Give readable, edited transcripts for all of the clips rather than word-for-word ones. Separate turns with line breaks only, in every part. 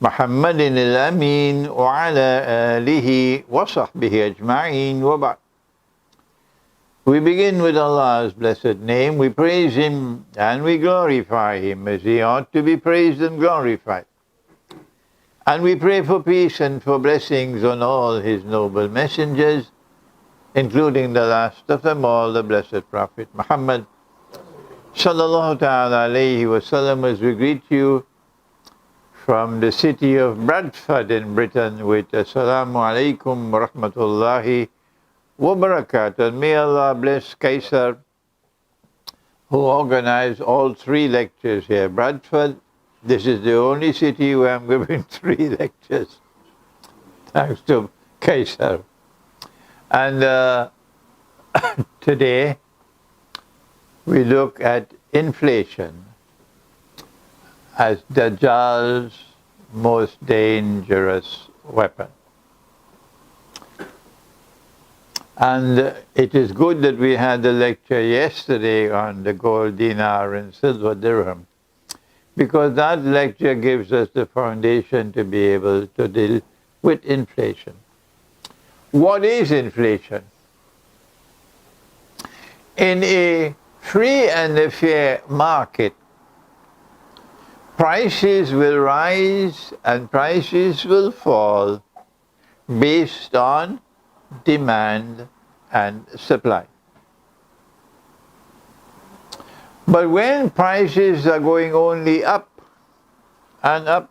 محمد الأمين وعلى آله وصحبه أجمعين وبعد. We begin with Allah's blessed name. We praise Him and we glorify Him as He ought to be praised and glorified. And we pray for peace and for blessings on all His noble messengers, including the last of them all, the blessed Prophet Muhammad sallallahu ta'ala alayhi wa sallam, as we greet you from the city of Bradford in Britain with Assalamu alaikum wa rahmatullahi wa barakatuh. And may Allah bless Kaisar, who organized all three lectures here. Bradford, this is the only city where I'm giving three lectures, thanks to Kaisar. And today we look at inflation as Dajjal's most dangerous weapon. And it is good that we had a lecture yesterday on the gold dinar and silver dirham, because that lecture gives us the foundation to be able to deal with inflation. What is inflation? In a free and a fair market, prices will rise and prices will fall based on demand and supply. But when prices are going only up and up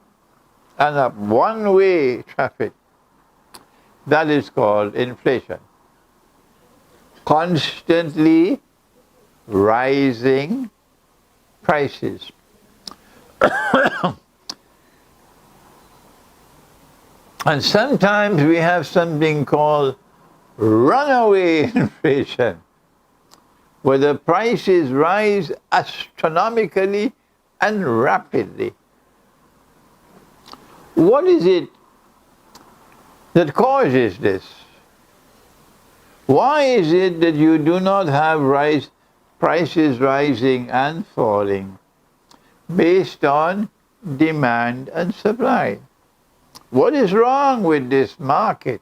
and up, one-way traffic, that is called inflation. Constantly rising prices. And sometimes we have something called runaway inflation, where the prices rise astronomically and rapidly. What is it that causes this? Why is it that you do not have prices rising and falling based on demand and supply? What is wrong with this market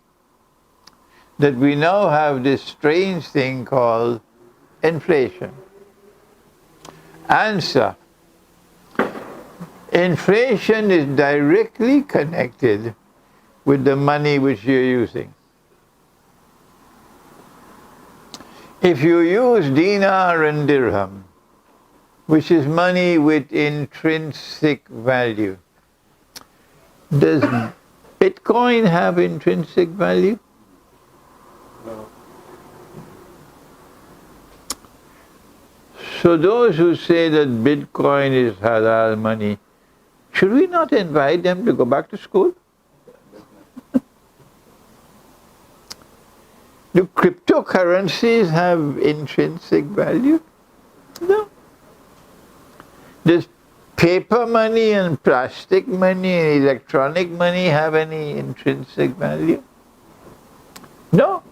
that we now have this strange thing called inflation? Answer: inflation is directly connected with the money which you're using. If you use dinar and dirham, which is money with intrinsic value, does Bitcoin have intrinsic value?
No.
So those who say that Bitcoin is halal money, should we not invite them to go back to school? Do cryptocurrencies have intrinsic value? No. Does paper money and plastic money and electronic money have any intrinsic value? No.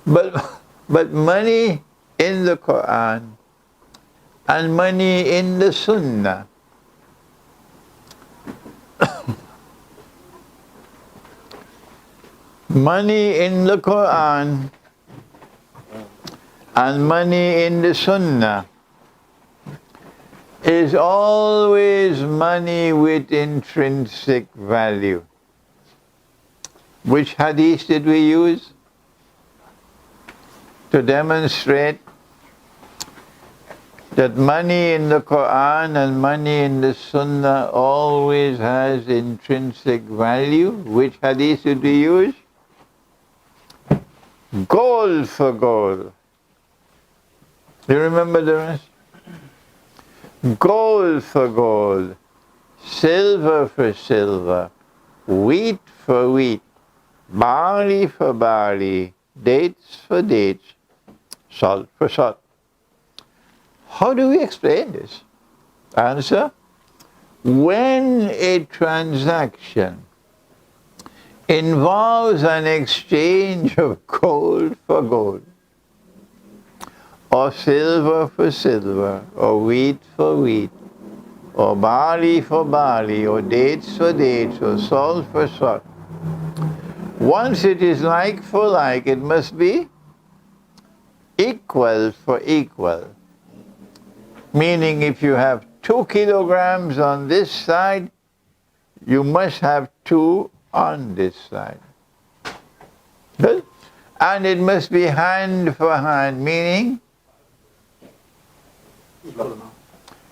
But money in the Quran and money in the Sunnah money in the Quran and money in the Sunnah is always money with intrinsic value. Which hadith did we use to demonstrate that money in the Quran and money in the Sunnah always has intrinsic value? Which hadith did we use? Gold for gold. Do you remember the rest? Gold for gold, silver for silver, wheat for wheat, barley for barley, dates for dates, salt for salt. How do we explain this? Answer: when a transaction involves an exchange of gold for gold, or silver for silver, or wheat for wheat, or barley for barley, or dates for dates, or salt for salt. Once it is like for like, it must be equal for equal. Meaning if you have 2 kilograms on this side, you must have 2 on this side. Good? And it must be hand for hand, meaning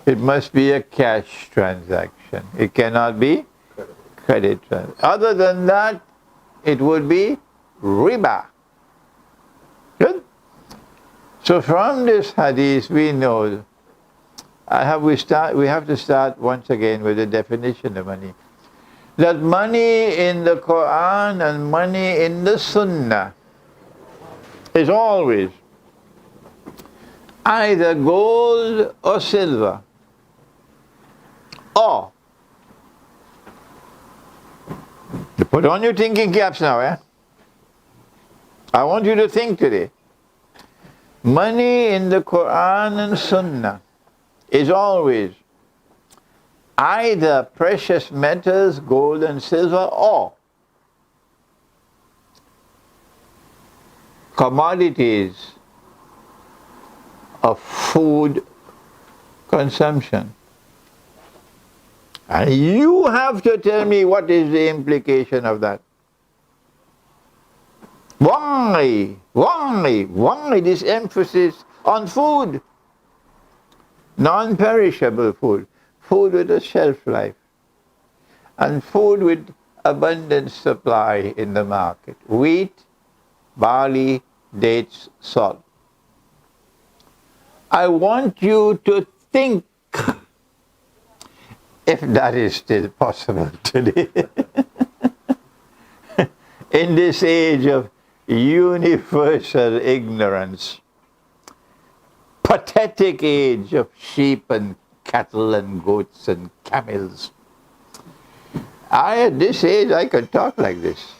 it must be a cash transaction. It cannot be credit transaction. Other than that, it would be riba. Good? So from this hadith we know, we have to start once again with the definition of money. That money in the Quran and money in the Sunnah is always either gold or silver, or you put on your thinking caps now, eh? I want you to think today. Money in the Quran and Sunnah is always either precious metals, gold and silver, or commodities of food consumption. And you have to tell me what is the implication of that. Why this emphasis on food? Non-perishable food, food with a shelf life, and food with abundant supply in the market. Wheat, barley, dates, salt. I want you to think, if that is still possible today, in this age of universal ignorance, pathetic age of sheep and cattle and goats and camels. At this age, I could talk like this.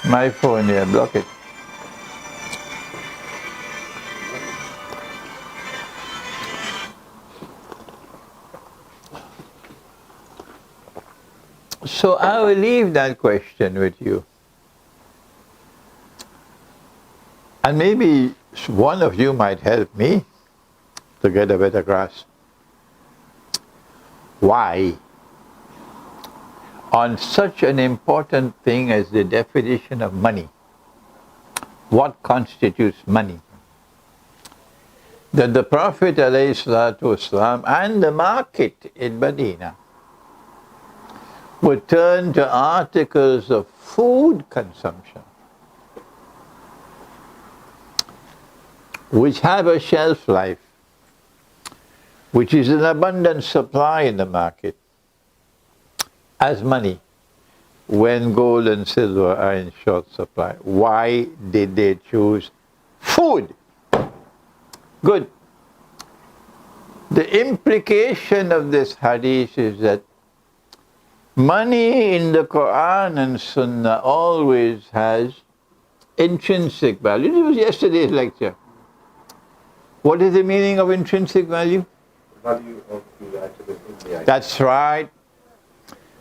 My phone here, block it. So I will leave that question with you. And maybe one of you might help me to get a better grasp. Why, on such an important thing as the definition of money, what constitutes money, that the Prophet ﷺ and the market in Medina would turn to articles of food consumption, which have a shelf life, which is an abundant supply in the market, as money, when gold and silver are in short supply. Why did they choose food? Good. The implication of this hadith is that money in the Quran and Sunnah always has intrinsic value. This was yesterday's lecture. What is the meaning of intrinsic value?
Value of the item in the item.
That's right.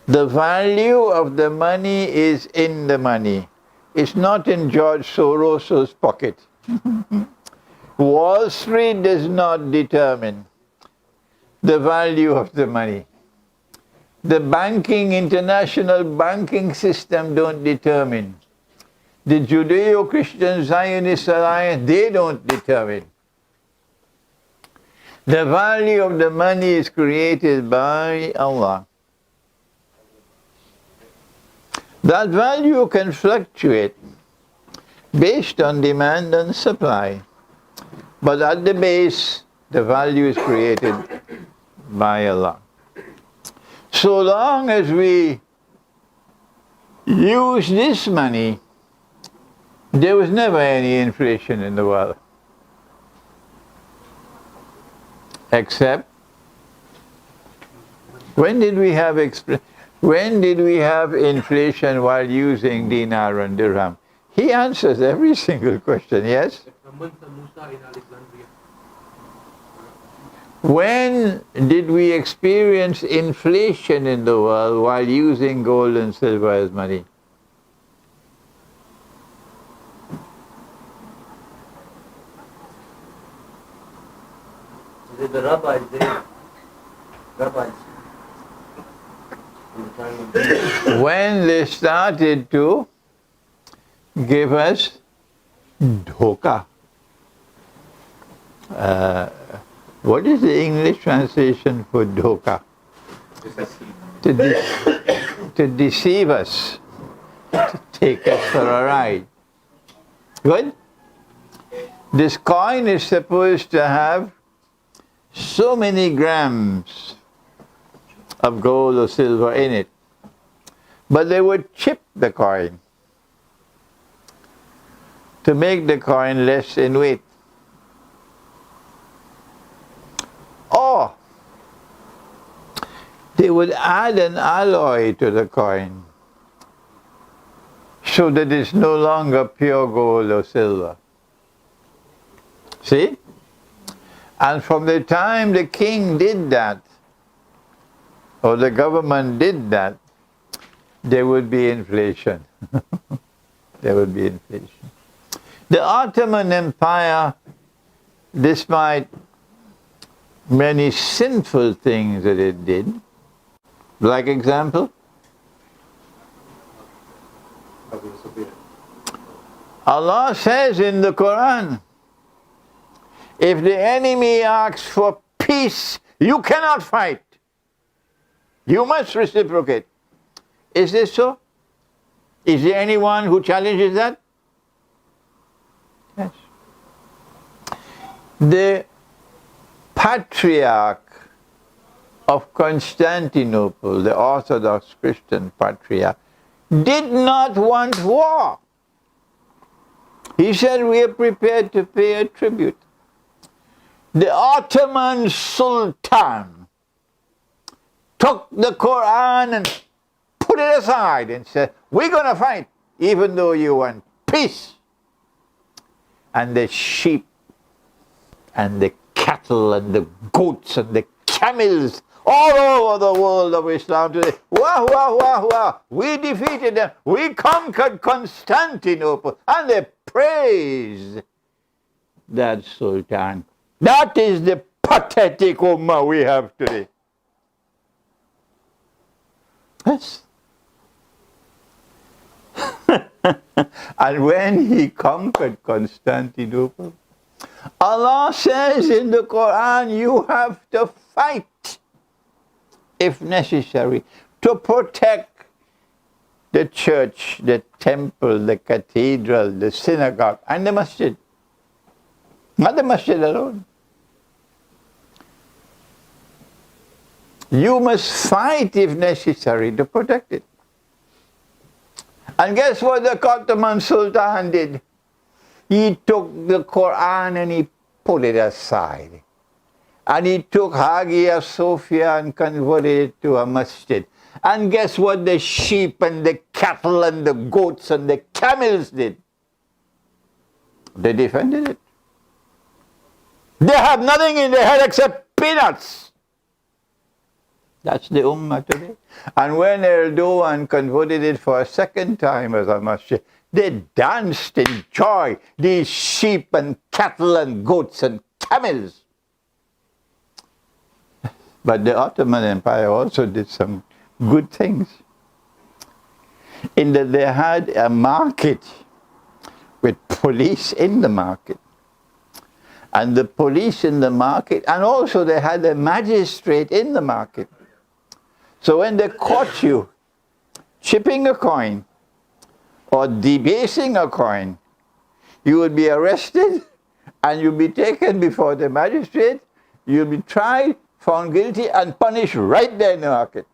The value of the money is in the money. It's not in George Soros's pocket. Wall Street does not determine the value of the money. The international banking system don't determine. The Judeo-Christian Zionist Alliance, they don't determine. The value of the money is created by Allah. That value can fluctuate based on demand and supply. But at the base, the value is created by Allah. So long as we use this money, there was never any inflation in the world. Except, when did we have inflation while using dinar and dirham? He answers every single question, yes? When did we experience inflation in the world while using gold and silver as money?
The rabbis, rabbis, in the time of Jesus.
When they started to give us dhoka. What is the English translation for dhoka? To deceive us, to take us for a ride. Good? This coin is supposed to have so many grams of gold or silver in it. But they would chip the coin to make the coin less in weight. Or they would add an alloy to the coin so that it's no longer pure gold or silver. See? And from the time the king did that, or the government did that, there would be inflation. There would be inflation. The Ottoman Empire, despite many sinful things that it did, like example, Allah says in the Quran, if the enemy asks for peace, you cannot fight. You must reciprocate. Is this so? Is there anyone who challenges that? Yes. The Patriarch of Constantinople, the Orthodox Christian Patriarch, did not want war. He said, we are prepared to pay a tribute. The Ottoman Sultan took the Quran and put it aside and said, we're going to fight even though you want peace. And the sheep and the cattle and the goats and the camels all over the world of Islam today, wah, wah, wah, wah, we defeated them, we conquered Constantinople, and they praised that Sultan. That is the pathetic ummah we have today. Yes. And when he conquered Constantinople, Allah says in the Quran, you have to fight, if necessary, to protect the church, the temple, the cathedral, the synagogue, and the masjid. Not the masjid alone. You must fight, if necessary, to protect it. And guess what the Ottoman Sultan did? He took the Quran and he put it aside. And he took Hagia Sophia and converted it to a masjid. And guess what the sheep and the cattle and the goats and the camels did? They defended it. They have nothing in their head except peanuts. That's the Ummah today. And when Erdogan converted it for a second time as a masjid, they danced in joy, these sheep and cattle and goats and camels. But the Ottoman Empire also did some good things, in that they had a market with police in the market. And the police in the market, and also they had a magistrate in the market. So when they caught you chipping a coin or debasing a coin, you would be arrested and you'd be taken before the magistrate, you'll be tried, found guilty, and punished right there in the market.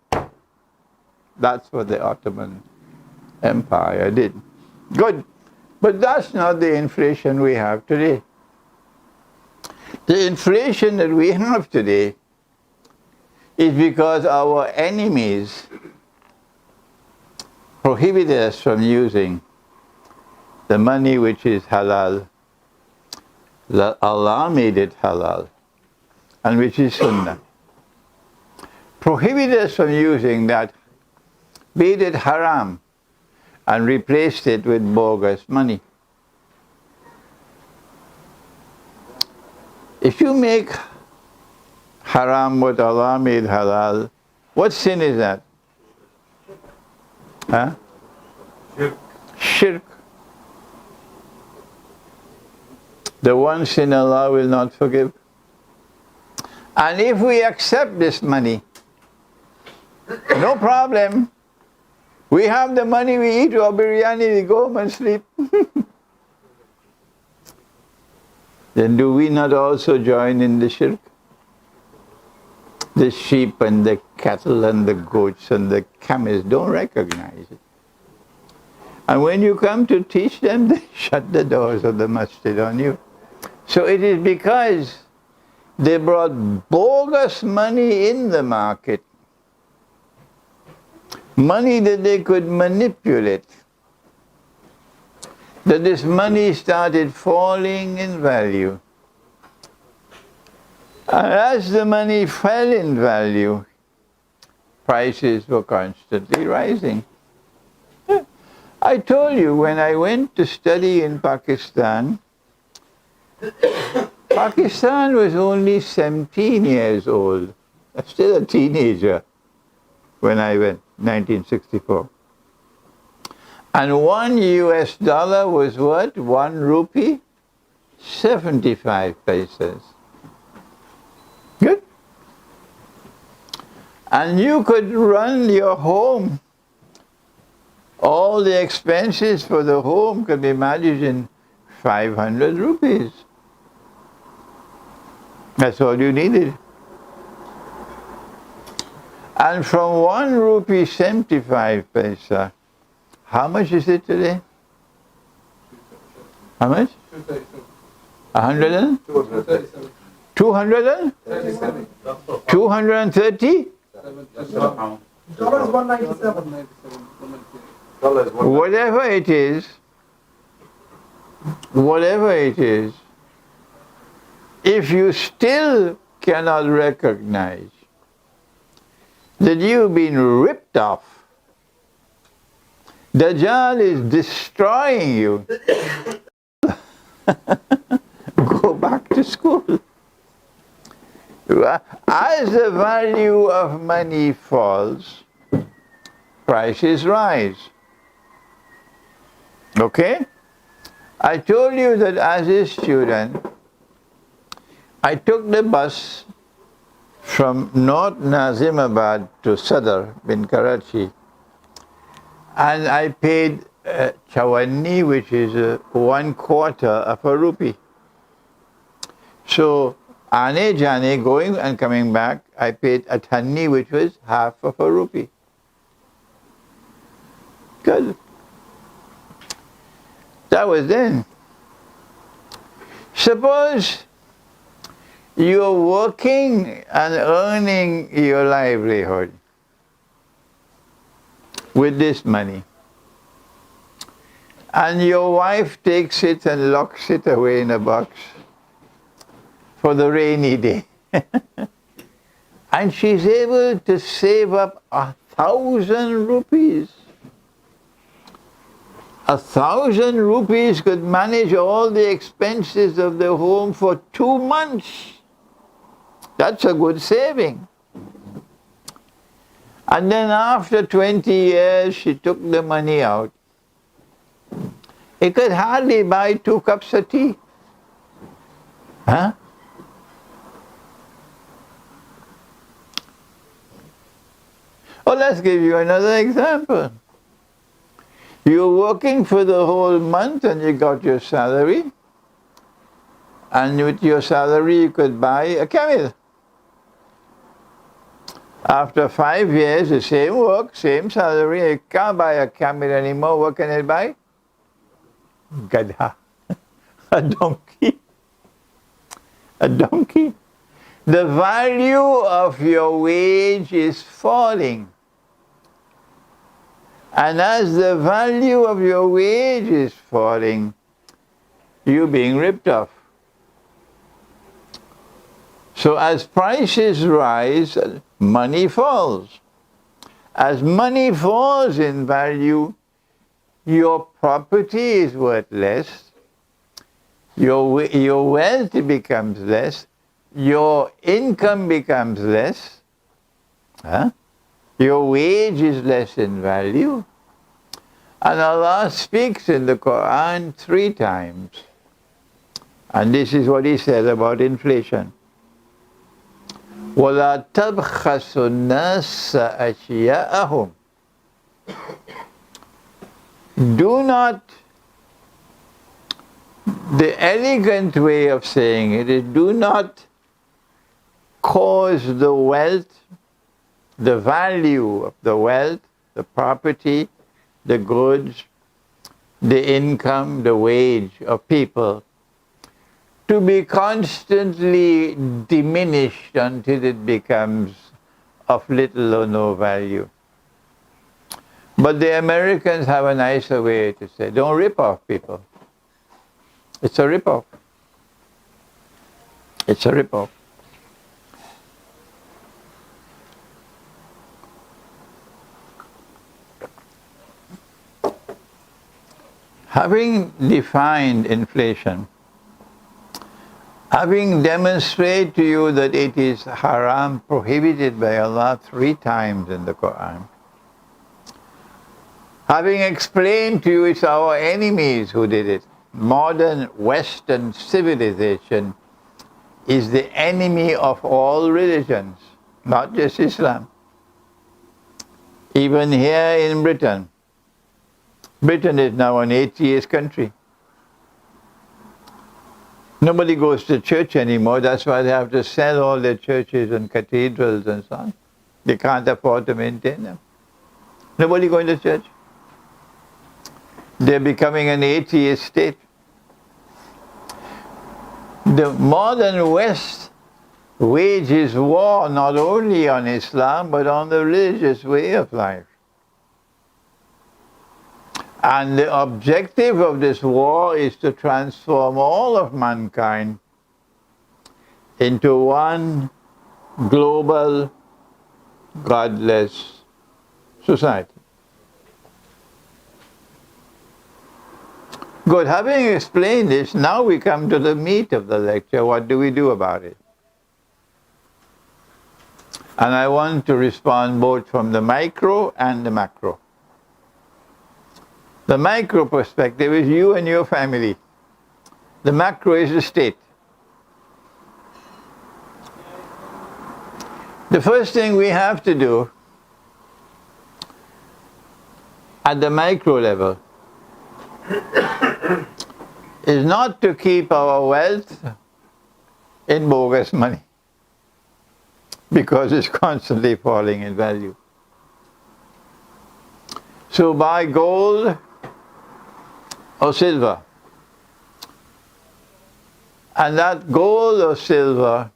That's what the Ottoman Empire did. Good. But that's not the inflation we have today. The inflation that we have today is because our enemies prohibited us from using the money which is halal. Allah made it halal. and which is sunnah. Prohibit us from using that, be it haram, and replaced it with bogus money. If you make haram what Allah made halal, what sin is that? Huh?
Shirk.
Shirk. The one sin Allah will not forgive. And if we accept this money, no problem. We have the money, we eat our biryani, we go home and sleep. Then do we not also join in the shirk? The sheep and the cattle and the goats and the camels don't recognize it. And when you come to teach them, they shut the doors of the masjid on you. So it is because they brought bogus money in the market. Money that they could manipulate. That this money started falling in value. And as the money fell in value, prices were constantly rising. I told you when I went to study in Pakistan, Pakistan was only 17 years old. I was still a teenager when I went, 1964. And $1 was what? 1 rupee? 75 paisas. Good? And you could run your home. All the expenses for the home could be managed in 500 rupees. That's all you needed. And from 1 rupee 75 paisa, how much is it today? How much? 100 and? 200 and? 230?
Dollar is 197.
Whatever it is, if you still cannot recognize that you've been ripped off, Dajjal is destroying you, go back to school. As the value of money falls, prices rise. Okay? I told you that as a student, I took the bus from North Nazimabad to Sadr in Karachi, and I paid chawanni, which is 1/4 of a rupee. So, aane jane, going and coming back, I paid athanni, which was half of a rupee. Good. That was then. Suppose you're working and earning your livelihood with this money, and your wife takes it and locks it away in a box for the rainy day. And she's able to save up 1,000 rupees. 1,000 rupees could manage all the expenses of the home for 2 months. That's a good saving. And then after 20 years, she took the money out. It could hardly buy 2 cups of tea. Huh? Oh, let's give you another example. You're working for the whole month and you got your salary. And with your salary you could buy a camel. After 5 years, the same work, same salary, you can't buy a camel anymore. What can it buy? Gadha. A donkey. A donkey. The value of your wage is falling. And as the value of your wage is falling, you're being ripped off. So as prices rise, money falls. As money falls in value, your property is worth less, your wealth becomes less, your income becomes less, your wage is less in value. And Allah speaks in the Quran 3 times. And this is what He says about inflation. وَلَا تَبْخَسُ النَّاسَ أَشْيَاءَهُمْ. Do not, the elegant way of saying it is, do not cause the wealth, the value of the wealth, the property, the goods, the income, the wage of people to be constantly diminished until it becomes of little or no value. But the Americans have a nicer way to say, don't rip off people. It's a rip off. It's a rip off. Having defined inflation, having demonstrated to you that it is haram, prohibited by Allah 3 times in the Quran, having explained to you it's our enemies who did it, modern Western civilization is the enemy of all religions, not just Islam. Even here in Britain, Britain is now an atheist country. Nobody goes to church anymore. That's why they have to sell all their churches and cathedrals and so on. They can't afford to maintain them. Nobody going to church. They're becoming an atheist state. The modern West wages war not only on Islam but on the religious way of life. And the objective of this war is to transform all of mankind into one global, godless society. Good. Having explained this, now we come to the meat of the lecture. What do we do about it? And I want to respond both from the micro and the macro. The micro perspective is you and your family. The macro is the state. The first thing we have to do at the micro level is not to keep our wealth in bogus money because it's constantly falling in value. So buy gold or silver. And that gold or silver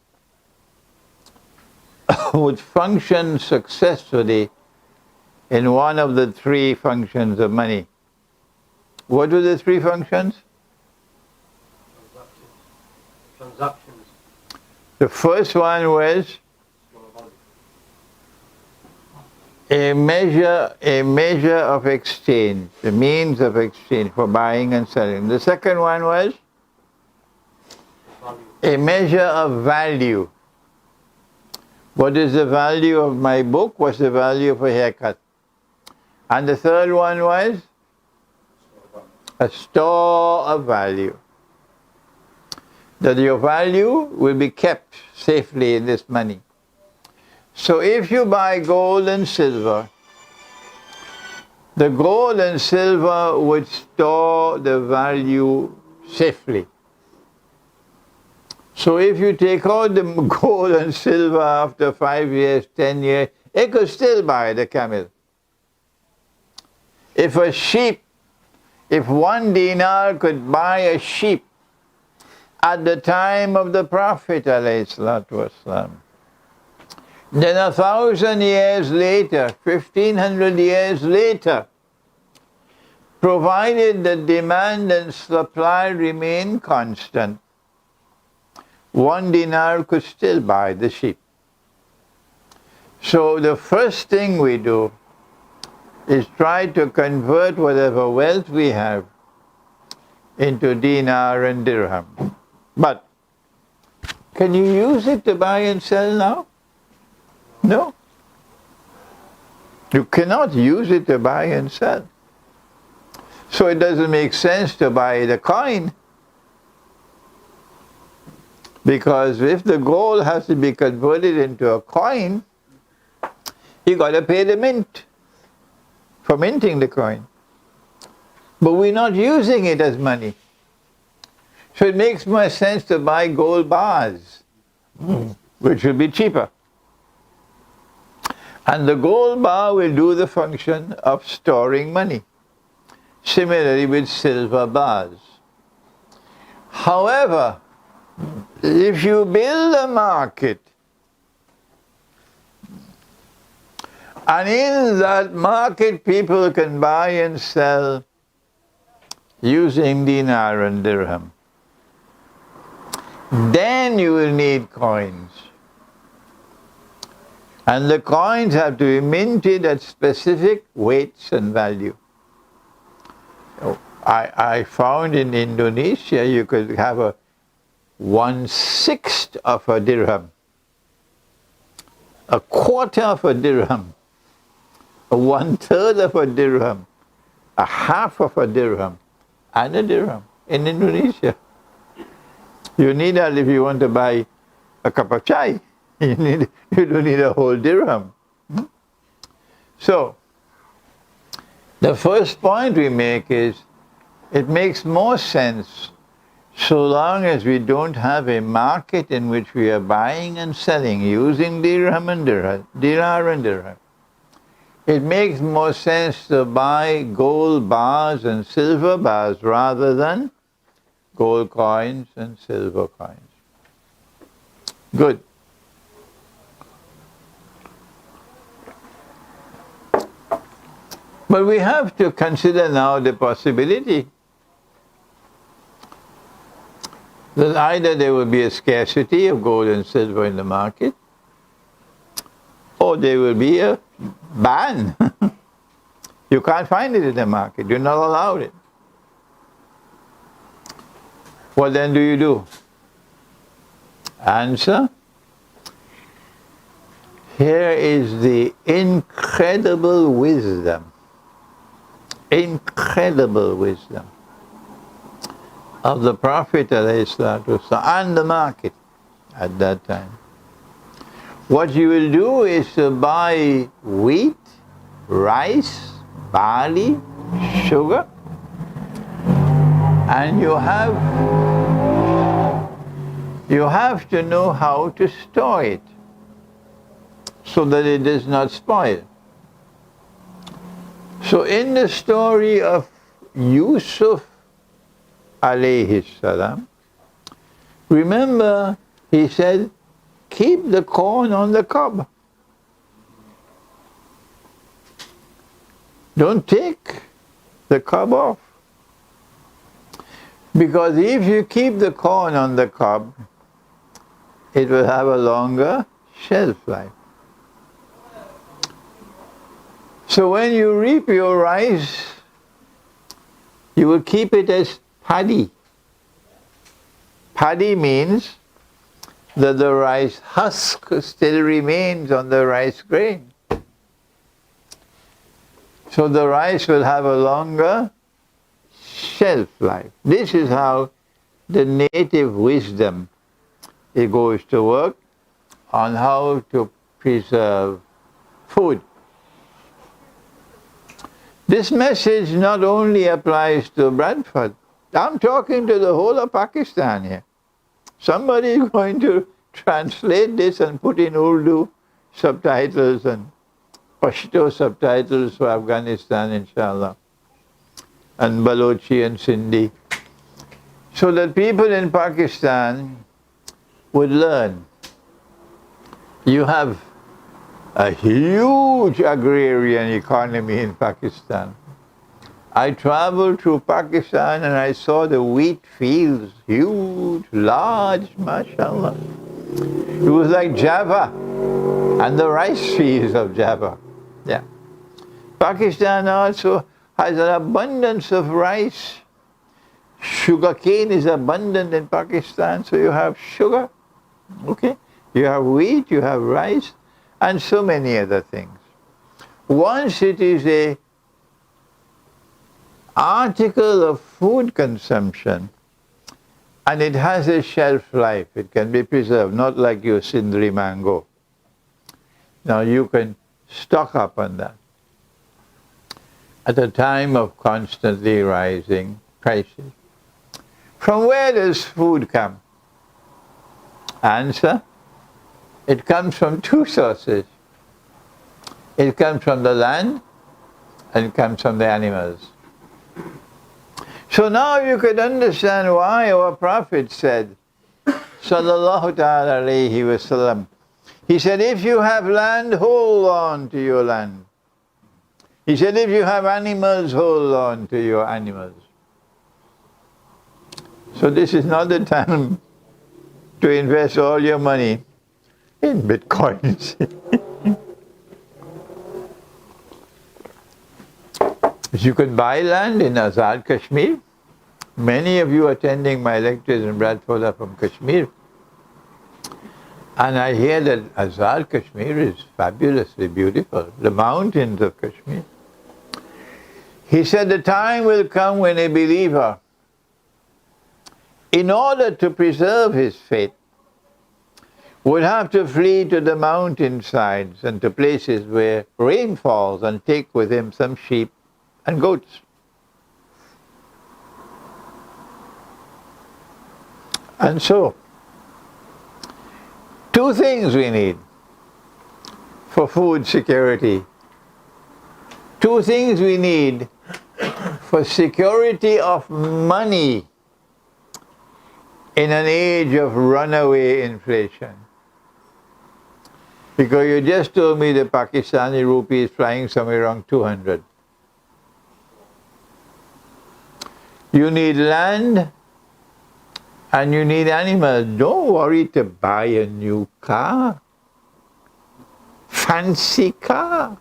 would function successfully in one of the 3 functions of money. What were the 3 functions?
Transactions.
The first one was a measure of exchange, the means of exchange for buying and selling. The second one was a measure of value. What is the value of my book? What's the value of a haircut? And the third one was a store of value. That your value will be kept safely in this money. So if you buy gold and silver, the gold and silver would store the value safely. So if you take out the gold and silver after 5 years, 10 years, it could still buy the camel. If 1 dinar could buy a sheep at the time of the Prophet ﷺ, then 1,000 years later, 1,500 years later, provided the demand and supply remain constant, 1 dinar could still buy the sheep. So the first thing we do is try to convert whatever wealth we have into dinar and dirham. But can you use it to buy and sell now? No. You cannot use it to buy and sell. So it doesn't make sense to buy the coin, because if the gold has to be converted into a coin, you got to pay the mint for minting the coin. But we're not using it as money. So it makes more sense to buy gold bars, which will be cheaper. And the gold bar will do the function of storing money. Similarly with silver bars. However, if you build a market, and in that market people can buy and sell using dinar and dirham, then you will need coins. And the coins have to be minted at specific weights and value. I found in Indonesia you could have a 1/6 of a dirham, a quarter of a dirham, a 1/3 of a dirham, a half of a dirham, and a dirham in Indonesia. You need that if you want to buy a cup of chai. You don't need a whole dirham. So, the first point we make is, it makes more sense so long as we don't have a market in which we are buying and selling using dirham and dirham, dinar and dirham. It makes more sense to buy gold bars and silver bars rather than gold coins and silver coins. Good. But we have to consider now the possibility that either there will be a scarcity of gold and silver in the market, or there will be a ban. You can't find it in the market. You're not allowed it. What then do you do? Answer: here is the incredible wisdom of the Prophet ﷺ and the market at that time. What you will do is to buy wheat, rice, barley, sugar, and you have to know how to store it so that it does not spoil. So in the story of Yusuf alayhi salam, remember he said, keep the corn on the cob. Don't take the cob off. Because if you keep the corn on the cob, it will have a longer shelf life. So when you reap your rice, you will keep it as paddy. Paddy means that the rice husk still remains on the rice grain. So the rice will have a longer shelf life. This is how the native wisdom, it goes to work on how to preserve food. This message not only applies to Bradford. I'm talking to the whole of Pakistan here. Somebody is going to translate this and put in Urdu subtitles and Pashto subtitles for Afghanistan, inshallah, and Balochi and Sindhi, so that people in Pakistan would learn. You have a huge agrarian economy in Pakistan. I traveled through Pakistan and I saw the wheat fields, huge, large, mashallah. It was like Java and the rice fields of Java. Yeah. Pakistan also has an abundance of rice. Sugarcane is abundant in Pakistan, so you have sugar, okay? You have wheat, you have rice, and so many other things. Once it is a article of food consumption, and it has a shelf life, it can be preserved, not like your Sindri mango. Now you can stock up on that. At a time of constantly rising prices. From where does food come? Answer, it comes from two sources. It comes from the land and it comes from the animals. So now you could understand why our Prophet said, Sallallahu Ta'ala Alayhi Wasallam, he said, if you have land, hold on to your land. He said, if you have animals, hold on to your animals. So this is not the time to invest all your money in bitcoins. You could buy land in Azad, Kashmir. Many of you attending my lectures in Bradford are from Kashmir. And I hear that Azad, Kashmir is fabulously beautiful, the mountains of Kashmir. He said the time will come when a believer, in order to preserve his faith, would have to flee to the mountainsides and to places where rain falls and take with him some sheep and goats. And so, two things we need for food security. Two things we need for security of money in an age of runaway inflation. Because you just told me the Pakistani rupee is flying somewhere around 200. You need land and you need animals. Don't worry to buy a new car, fancy car.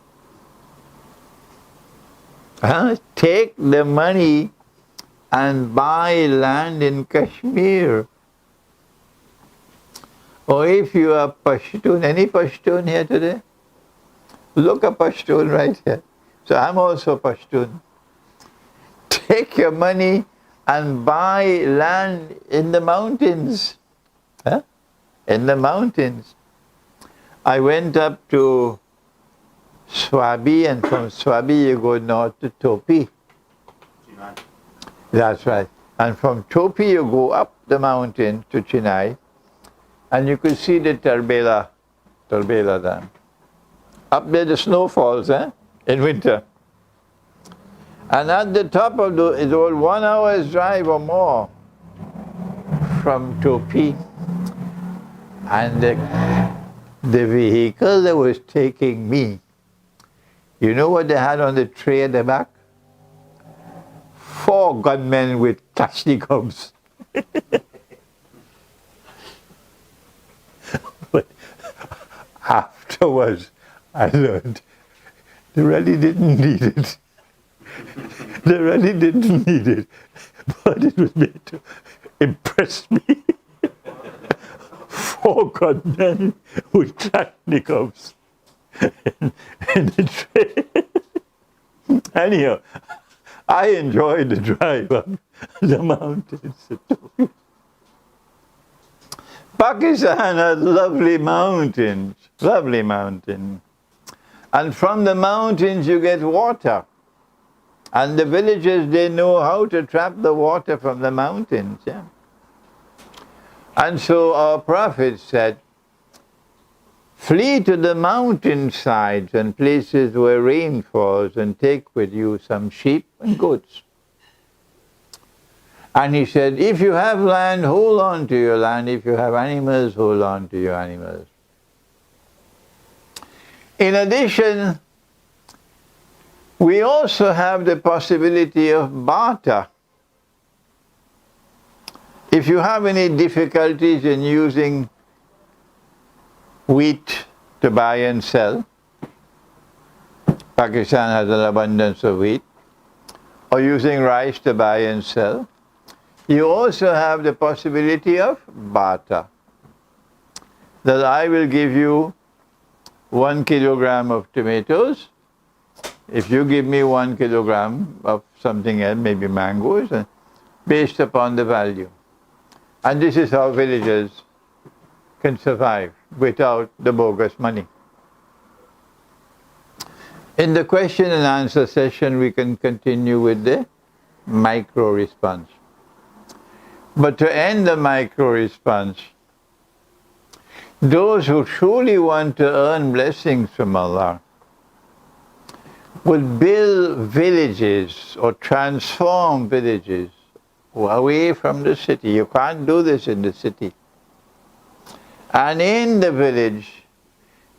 Take the money and buy land in Kashmir. Or if you are Pashtun, any Pashtun here today? Look a Pashtun right here. So I'm also Pashtun. Take your money and buy land in the mountains. In the mountains. I went up to Swabi, and from Swabi you go north to Topi. That's right. And from Topi you go up the mountain to Chennai, and you could see the Tarbela Dam. Up there the snow falls in winter. And at the top of it's all 1 hour's drive or more from Topi. And the vehicle that was taking me, you know what they had on the tray at the back? 4 gunmen with Kalashnikovs. But afterwards, I learned they really didn't need it. They really didn't need it, but it was made to impress me. 4 gunmen with Kalashnikovs in the train. Anyhow, I enjoyed the drive up the mountains. Pakistan has lovely mountains. And from the mountains you get water. And the villagers, they know how to trap the water from the mountains. Yeah. And so our Prophet said, flee to the mountainsides and places where rain falls and take with you some sheep and goats. And he said, if you have land, hold on to your land. If you have animals, hold on to your animals. In addition, We also have the possibility of barter. If you have any difficulties in using wheat to buy and sell, Pakistan has an abundance of wheat, or using rice to buy and sell, you also have the possibility of barter. That I will give you 1 kilogram of tomatoes, if you give me 1 kilogram of something else, maybe mangoes, based upon the value. And this is how villagers can survive without the bogus money. In the question and answer session, we can continue with the micro response. But to end the micro response, those who truly want to earn blessings from Allah would build villages or transform villages away from the city. You can't do this in the city. And in the village,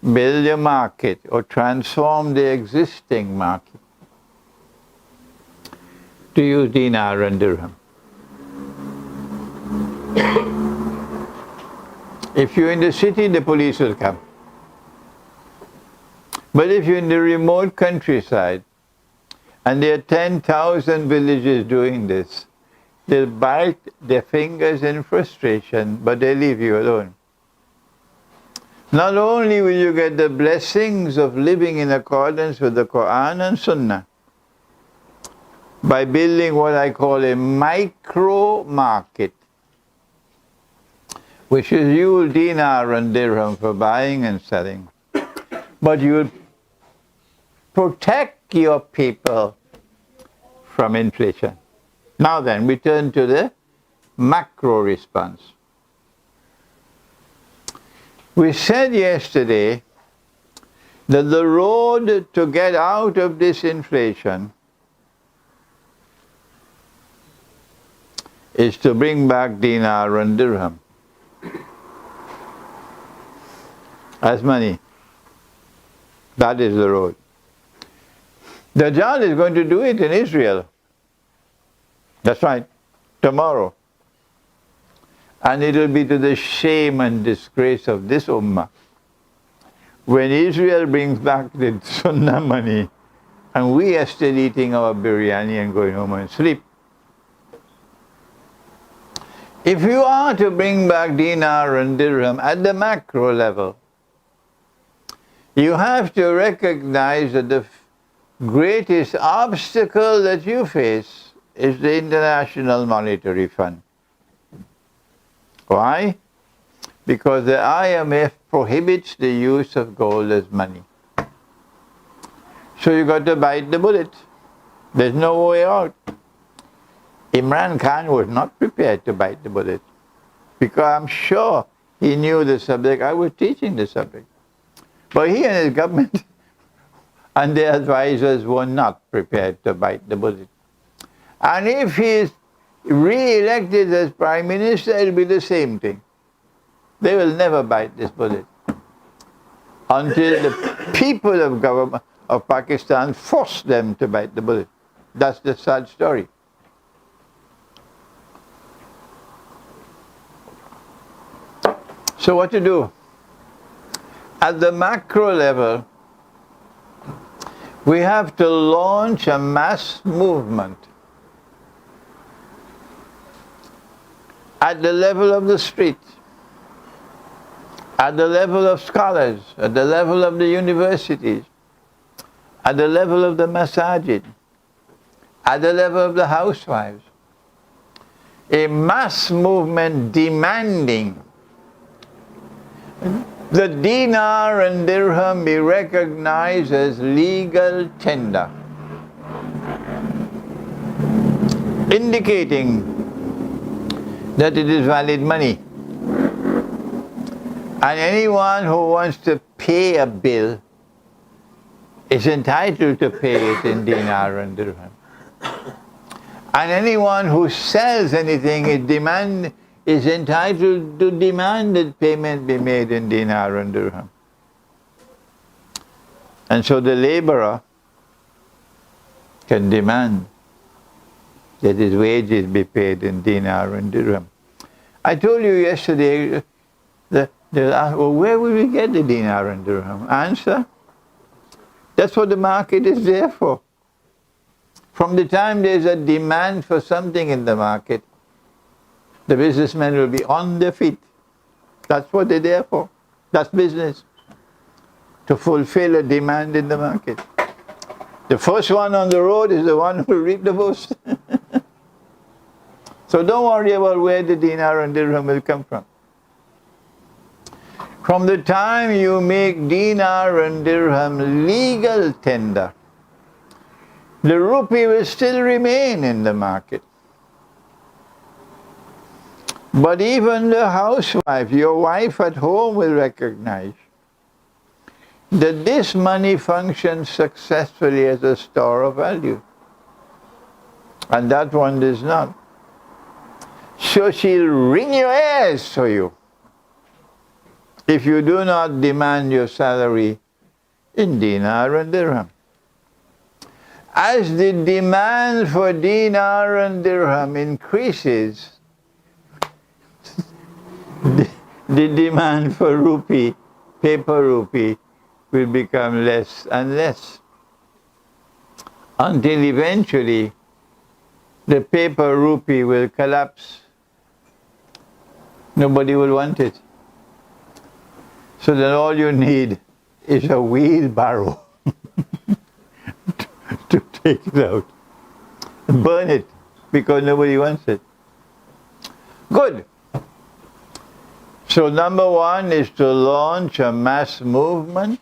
build a market or transform the existing market to use dinar and dirham. If you're in the city, the police will come. But if you're in the remote countryside, and there are 10,000 villages doing this, they'll bite their fingers in frustration, but they leave you alone. Not only will you get the blessings of living in accordance with the Quran and Sunnah, by building what I call a micro market, which is use dinar and dirham for buying and selling, but you will protect your people from inflation. Now then, we turn to the macro response. We said yesterday that the road to get out of this inflation is to bring back dinar and dirham as money. That is the road. Dajjal is going to do it in Israel. That's right, tomorrow. And it will be to the shame and disgrace of this ummah when Israel brings back the sunnah money and we are still eating our biryani and going home and sleep. If you are to bring back dinar and dirham at the macro level, you have to recognize that the greatest obstacle that you face is the International Monetary Fund. Why? Because the IMF prohibits the use of gold as money. So you got to bite the bullet. There's no way out. Imran Khan was not prepared to bite the bullet, because I'm sure he knew the subject. I was teaching the subject. But he and his government and their advisors were not prepared to bite the bullet. And if he is re-elected as Prime Minister, it will be the same thing. They will never bite this bullet until the people of government of Pakistan force them to bite the bullet. That's the sad story. So what to do? At the macro level, we have to launch a mass movement at the level of the street, at the level of scholars, at the level of the universities, at the level of the masajid, at the level of the housewives. A mass movement demanding the dinar and dirham be recognized as legal tender, indicating that it is valid money. And anyone who wants to pay a bill is entitled to pay it in dinar and dirham. And anyone who sells anything is entitled to demand that payment be made in dinar and dirham. And so the laborer can demand that his wages be paid in dinar and dirham. I told you yesterday, well, where will we get the dinar and dirham? Answer, that's what the market is there for. From the time there's a demand for something in the market, the businessmen will be on their feet. That's what they're there for. That's business. To fulfill a demand in the market. The first one on the road is the one who will reap the most. So don't worry about where the dinar and dirham will come from. From the time you make dinar and dirham legal tender, the rupee will still remain in the market. But even the housewife, your wife at home, will recognize that this money functions successfully as a store of value. And that one does not. So she'll wring your ears for you if you do not demand your salary in dinar and dirham. As the demand for dinar and dirham increases, the demand for rupee, paper rupee, will become less and less, until eventually the paper rupee will collapse. Nobody will want it. So then all you need is a wheelbarrow to take it out. Burn it, because nobody wants it. Good. So number one is to launch a mass movement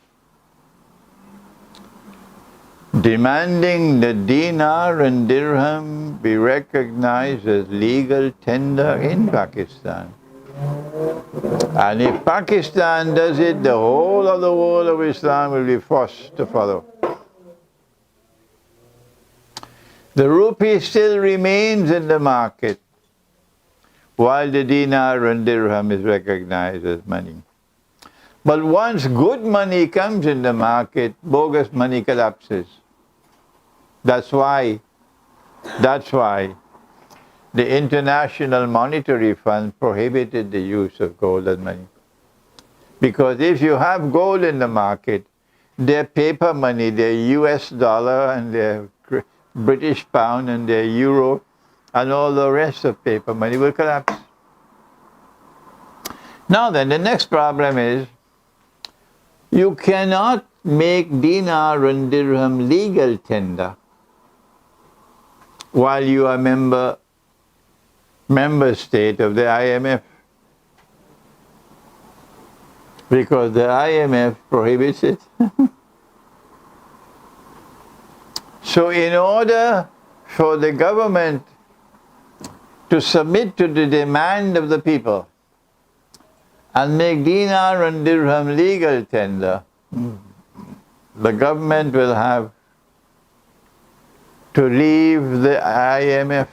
demanding the dinar and dirham be recognized as legal tender in Pakistan. And if Pakistan does it, the whole of the world of Islam will be forced to follow. The rupee still remains in the market, while the dinar and dirham is recognized as money. But once good money comes in the market, bogus money collapses. That's why the International Monetary Fund prohibited the use of gold and money. Because if you have gold in the market, their paper money, their US dollar and their British pound and their euro and all the rest of paper money will collapse. Now then, the next problem is, you cannot make dinar and dirham legal tender while you are member state of the IMF, because the IMF prohibits it. So in order for the government to submit to the demand of the people and make dinar and dirham legal tender, the government will have to leave the IMF.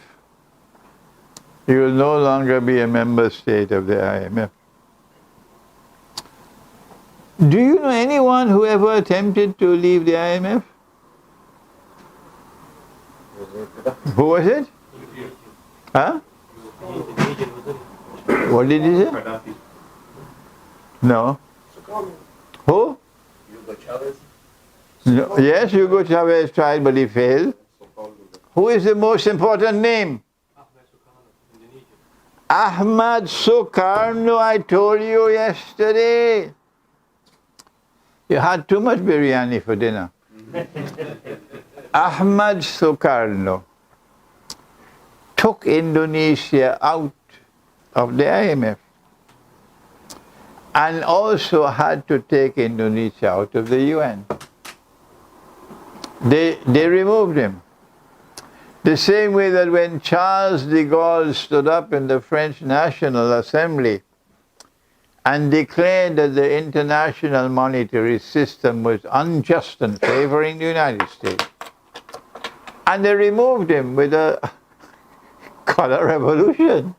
You will no longer be a member state of the IMF. Do you know anyone who ever attempted to leave the IMF? Who was it? Huh? What did he say? No. Who?
Hugo Chavez.
No. Yes, Hugo Chavez tried, but he failed. Who is the most important name? Ahmad Sukarno, I told you yesterday. You had too much biryani for dinner. Ahmad Sukarno took Indonesia out of the IMF and also had to take Indonesia out of the UN. They removed him. The same way that when Charles de Gaulle stood up in the French National Assembly and declared that the international monetary system was unjust and favoring the United States, and they removed him with a color revolution.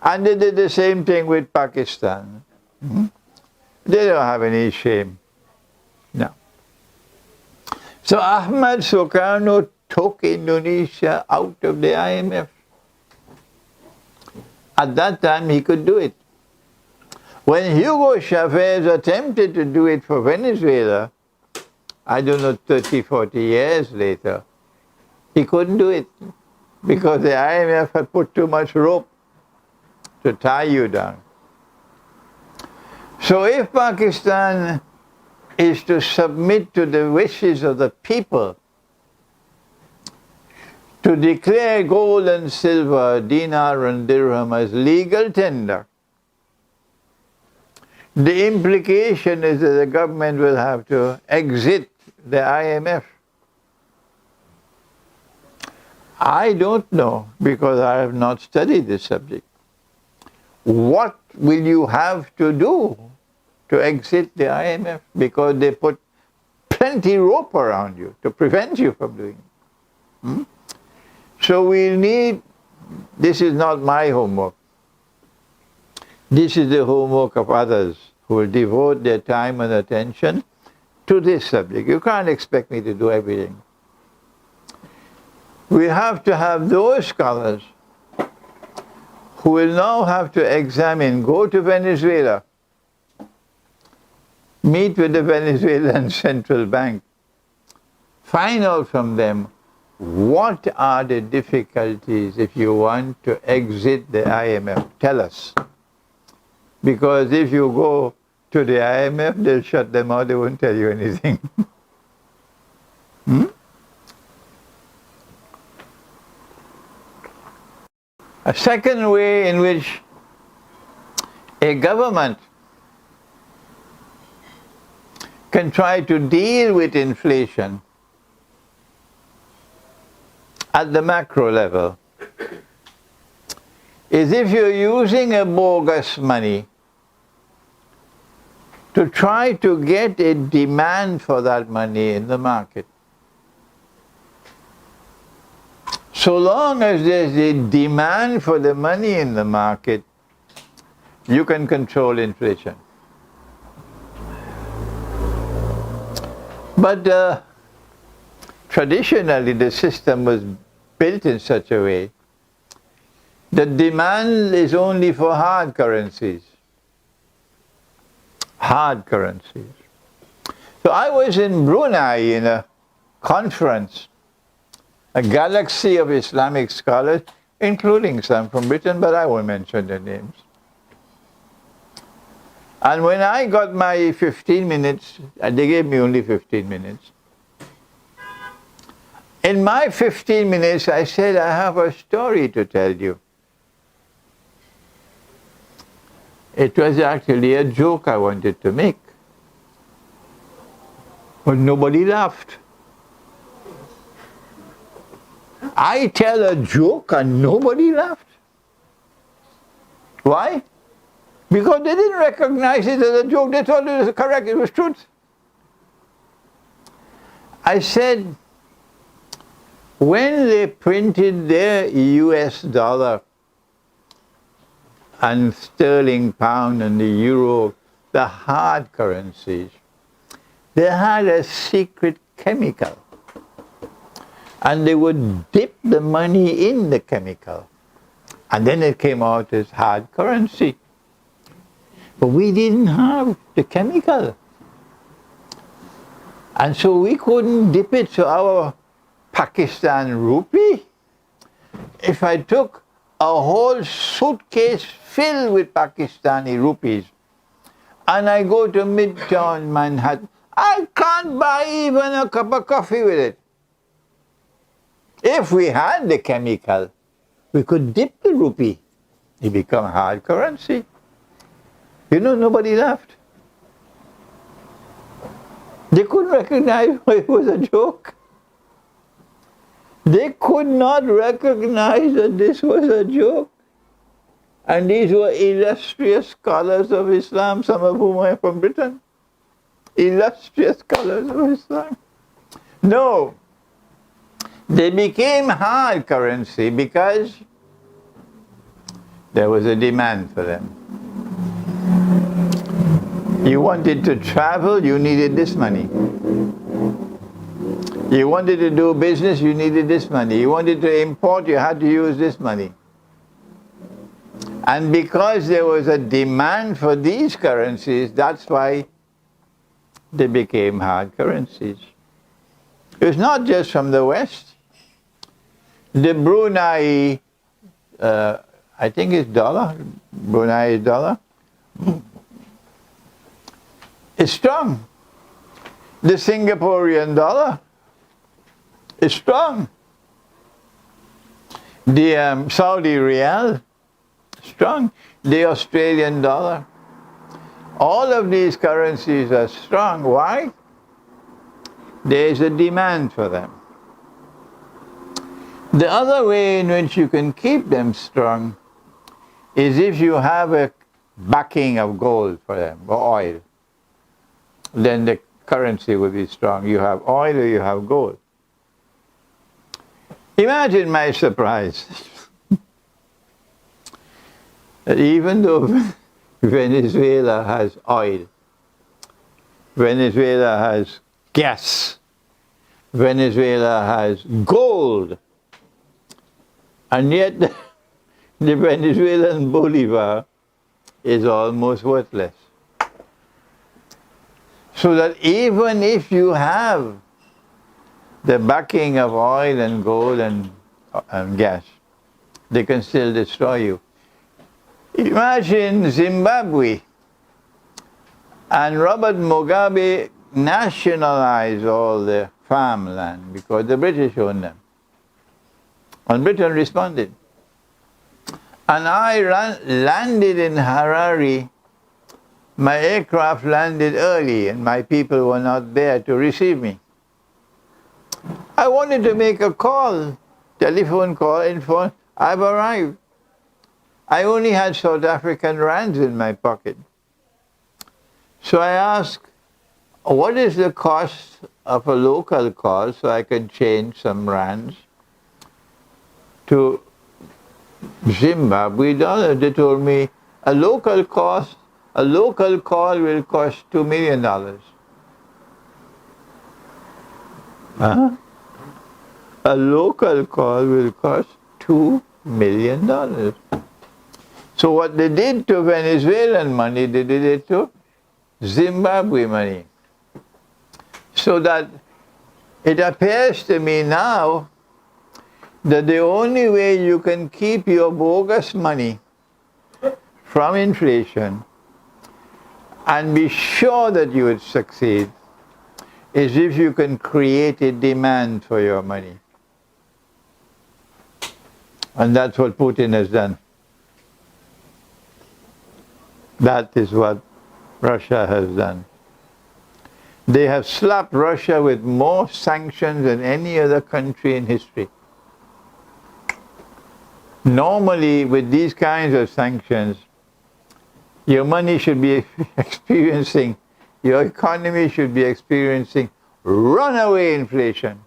And they did the same thing with Pakistan. They don't have any shame. No. So Ahmad Sukarno took Indonesia out of the IMF. At that time, he could do it. When Hugo Chavez attempted to do it for Venezuela, I don't know, 30, 40 years later, he couldn't do it because the IMF had put too much rope to tie you down. So if Pakistan is to submit to the wishes of the people, to declare gold and silver, dinar and dirham as legal tender, the implication is that the government will have to exit the IMF. I don't know, because I have not studied this subject. What will you have to do to exit the IMF? Because they put plenty rope around you to prevent you from doing it. So we need, this is not my homework. This is the homework of others who will devote their time and attention to this subject. You can't expect me to do everything. We have to have those scholars who will now have to examine, go to Venezuela, meet with the Venezuelan Central Bank, find out from them what are the difficulties if you want to exit the IMF. Tell us. Because if you go to the IMF, they'll shut them out, they won't tell you anything. A second way in which a government can try to deal with inflation at the macro level is if you're using a bogus money to try to get a demand for that money in the market. So long as there's a demand for the money in the market, you can control inflation. But traditionally the system was built in such a way that demand is only for hard currencies. Hard currencies. So I was in Brunei in a conference, a galaxy of Islamic scholars, including some from Britain, but I won't mention their names. And when I got my 15 minutes, and they gave me only 15 minutes, in my 15 minutes I said, I have a story to tell you. It was actually a joke I wanted to make, but nobody laughed. I tell a joke and nobody laughed. Why? Because they didn't recognize it as a joke. They thought it was correct, it was truth. I said, when they printed their US dollar and sterling pound and the euro, the hard currencies, they had a secret chemical. And they would dip the money in the chemical. And then it came out as hard currency. But we didn't have the chemical. And so we couldn't dip it. So our Pakistan rupee, if I took a whole suitcase filled with Pakistani rupees and I go to Midtown Manhattan, I can't buy even a cup of coffee with it. If we had the chemical, we could dip the rupee. It become hard currency. You know, nobody laughed. They couldn't recognize it was a joke. They could not recognize that this was a joke. And these were illustrious scholars of Islam, some of whom are from Britain. Illustrious scholars of Islam. No. They became hard currency because there was a demand for them. You wanted to travel, you needed this money. You wanted to do business, you needed this money. You wanted to import, you had to use this money. And because there was a demand for these currencies, that's why they became hard currencies. It's not just from the West. The Brunei, I think it's dollar, Brunei is dollar, it's strong. The Singaporean dollar is strong. The Saudi Riyal, strong. The Australian dollar. All of these currencies are strong. Why? There is a demand for them. The other way in which you can keep them strong is if you have a backing of gold for them, or oil. Then the currency will be strong. You have oil or you have gold. Imagine my surprise. That even though Venezuela has oil, Venezuela has gas, Venezuela has gold, and yet the Venezuelan bolivar is almost worthless. So that even if you have the backing of oil and gold and gas, they can still destroy you. Imagine Zimbabwe and Robert Mugabe nationalized all the farmland because the British owned them. And Britain responded. And I landed in Harare. My aircraft landed early and my people were not there to receive me. I wanted to make a call, telephone call, inform, I've arrived. I only had South African rands in my pocket. So I asked, what is the cost of a local call so I can change some rands to Zimbabwe dollar? They told me a local call will cost $2 million. Huh? A local call will cost $2 million. So what they did to Venezuelan money, they did it to Zimbabwe money. So that it appears to me now that the only way you can keep your bogus money from inflation and be sure that you would succeed is if you can create a demand for your money. And that's what Putin has done. That is what Russia has done. They have slapped Russia with more sanctions than any other country in history. Normally, with these kinds of sanctions, your money should be experiencing, your economy should be experiencing runaway inflation.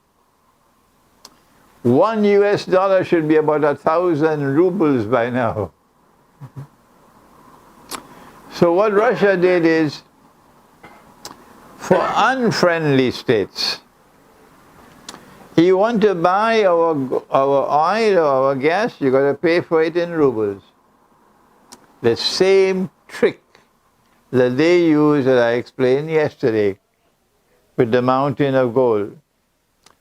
$1 should be about 1,000 rubles by now. So what Russia did is, for unfriendly states, you want to buy our oil or our gas, you got to pay for it in rubles. The same trick that they use that I explained yesterday with the mountain of gold.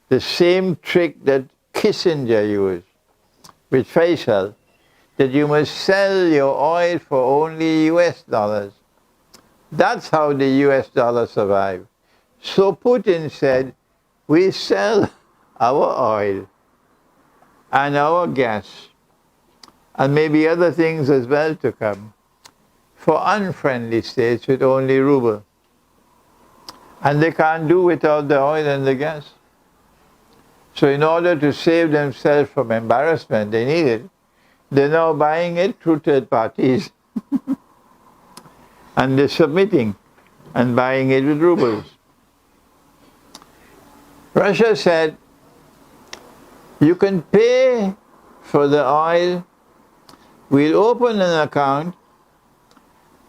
The same trick that Kissinger used with Faisal, that you must sell your oil for only US dollars. That's how the US dollar survived. So Putin said, we sell our oil and our gas and maybe other things as well to come for unfriendly states with only ruble. And they can't do without the oil and the gas. So in order to save themselves from embarrassment, they need it. They're now buying it through third parties. And they're submitting and buying it with rubles. Russia said, you can pay for the oil, we'll open an account,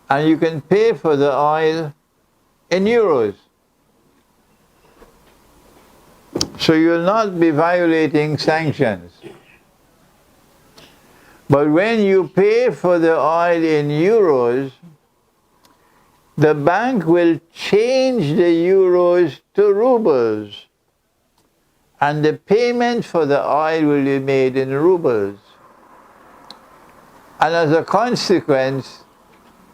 and you can pay for the oil in euros. So you'll not be violating sanctions. But when you pay for the oil in euros, the bank will change the euros to rubles. And the payment for the oil will be made in rubles. And as a consequence,